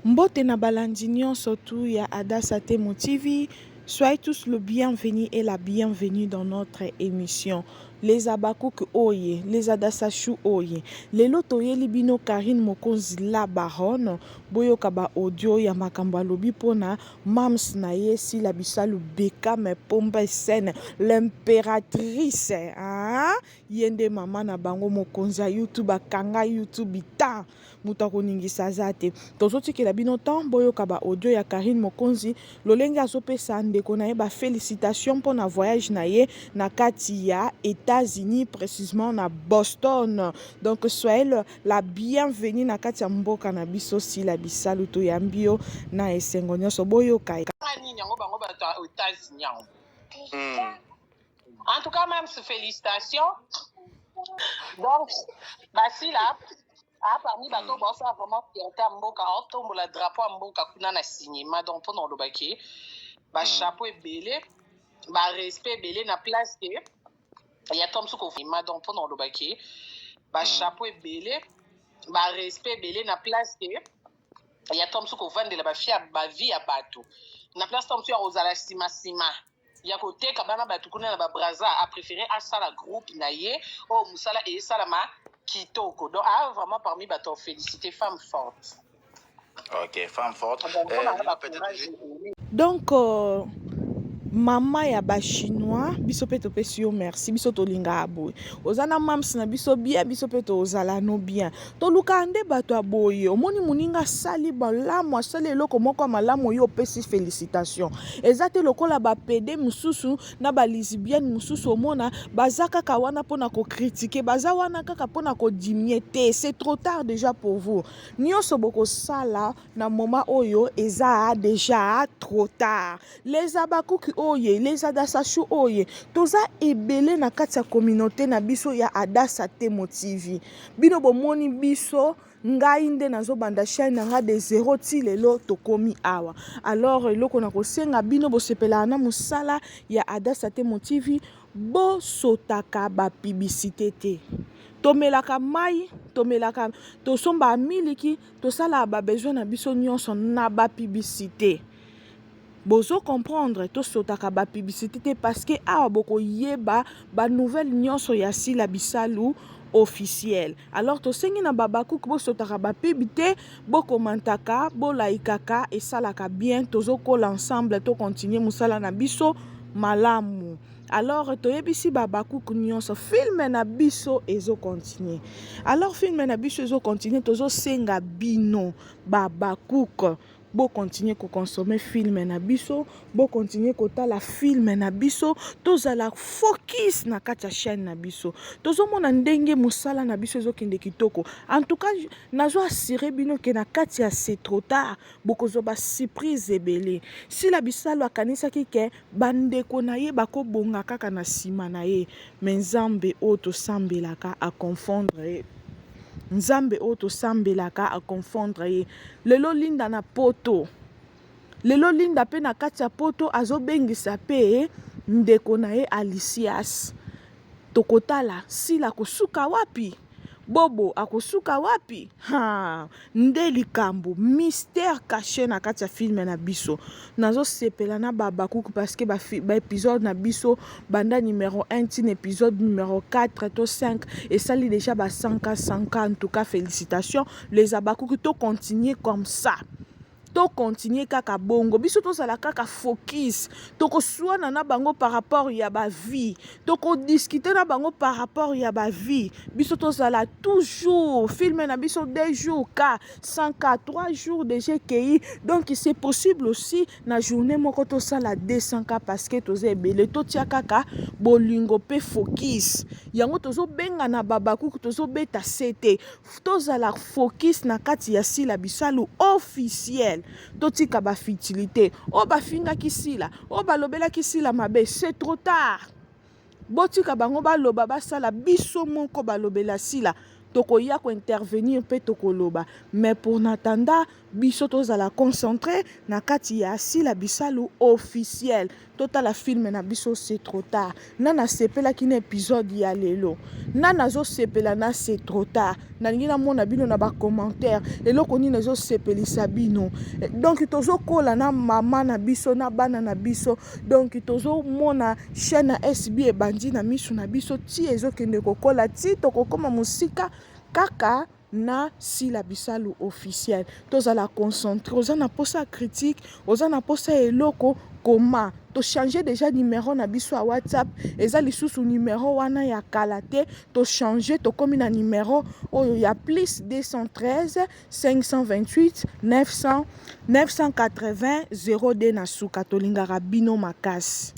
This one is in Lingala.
Mbote na balandi nyonso tu ya Adassa Temo TV. Soyez tous le bienvenu et la bienvenue dans notre émission. Les Abakouk Oye, les Adassa Chou Oye. Les Lotoye Libino Karine Mokonzi la baronne. Boyoka ba audio ya makamba lobi pona mams na ye si la bisalu beka me pomba scène l'impératrice. Ah, yende mama na bango mokonzi YouTube akanga YouTube ita. Mutako ningisa zate. Tozoti ke la bino temps boyoka ba audio ya Karine Mokonzi lolenge azopesa ndeko na ye ba félicitations pour na voyage na ye na kati ya États-Unis, précisément na Boston. Donc soyez la bienvenue na kati ya mboka na biso si la bisalu to yambio na esengo nyonso boyoka. En tout cas, même félicitations. Donc, basi là, parmi bateau, ça vraiment fierté mboka, on le drapeau mboka kuna na cinéma, donc pour le baki, ba chapeau est belé, ba respect belé na place que il y a tom suko cinéma, donc pour le baki, ba chapeau est belé, ba respect belé na place que il y a tom suko vendre la ba fia ba vie à bateau. Na place tom suko ozala sima. Ya côté kabana batukuna na ba braza a préféré à ça la groupe naie oh musala et ça la ma kitoko donc vraiment parmi bateau féliciter femme forte. OK, femme forte. Donc mama ya ba chinois biso pe topesi yo merci biso tolinga aboye ozana mams na biso bien biso pe tozala no bien toluka nde bato aboye omoni muninga sali malamu asali eloko moko malamu yo pesi félicitation ezate lokola ba pede mususu na ba lesbienne mususu omona baza kaka wana pona ko critiquer baza wana kaka pona ko diminuer te c'est trop tard déjà pour vous nyonso boko sala na moment oyo eza déjà trop tard les Abakouk Oye, les Adassa Chou Oye, toza ebele na kati ya communauté na biso ya Adassa Temo TV. Bino bomoni biso ngai nde nazo banda chaîne nga de 0 ti lelo tokomi awa. Alors eloko na kosenga bino bosepela na musala ya Adassa Temo TV bo sotaka ba publicité te. Tomelaka mai, tomelaka tosomba miliki, tosala ba besoin na biso nyonso na ba publicité. Bozo comprendre to sotaka ba publicité parce que awa boko yeba ba nouvelle nyonso ya si la bisalu officiel. Alors to sengi na babakouk bo sotaka ba publicité, bo komantaka, bo laikaka et salaka bien tozo kol ensemble to continuer musala na biso malamu. Alors toyebisi babakouk nyonso film na biso ezo continuer. Alors film na biso ezo continuer tozo senga bino babakouk bo continuer ko consommer film na biso, bo continuer ko tala film na biso, tozala focus na kati ya chaîne na biso. Tozo mona ndenge musala na biso ezo kende kitoko. En tout cas, nazo assurer bino ke na kati ya c'est trop tard, bokozo ba surprise ebele. Si la bisalo akanisa ki ke bandeko na ye bako bonga kaka na sima na ye, mais Nzambe o to sambelaka a confondre Nzambe oto sambelaka a confondre ye. Lelo linda na poto. Lelo linda pe na kati ya poto azobengisa pe ndeko na ye Alicias. Tokotala sila kosuka wapi? Bobo akosuka wapi? Ha, nde likambo mystère caché na kati ya film na biso. Nazo sepela na babakouk parce que ba épisode na biso banda numéro 1 tin épisode numéro 4 to 5 et ça li déjà ba 100 en tout cas félicitations les Abakouk to continuer comme ça. To continuer kaka bongo biso to sala kaka focus to ko suana na bango par rapport ya ba vie to ko discuter na bango par rapport ya ba vie biso to sala toujours film na biso 2 jours ka 103 jours de GKI donc c'est possible aussi na journée moko to sala 200 ka parce que to zebele to tia kaka bolingo pe focus yango tozo benga na babakouk tozo beta sete to sala focus na kati ya sila bisalu officiel totika ba futilité o ba finga kisila o ba lobela kisila mabe c'est trop tard botika bango ba loba ba sala biso moko ba lobela sila tokoya ko intervenir pe tokoloba mais pour natanda biso tozala concentré na kati ya sila bisalu officiel totala film na biso c'est trop tard na nasepelaki na épisode ya lelo na nazosepela na c'est trop tard nalingi namona bino na bacommentaire eloko nini ezosepelisa bino donc tozokola na mama na biso na bana na biso donc tozomona chaîne na SB ebandi na miso na biso ti ezokende kokola ti tokokoma mosika kaka na Sila Bisalu officiel tozala concentré oza na posa critique oza na posa eloko comment to changer déjà numéro na biso à WhatsApp eza lisusu numéro wana ya kala te to changer to komi na numéro oyo ya plus 213 528 980 02 na suka tolingaka bino makasi.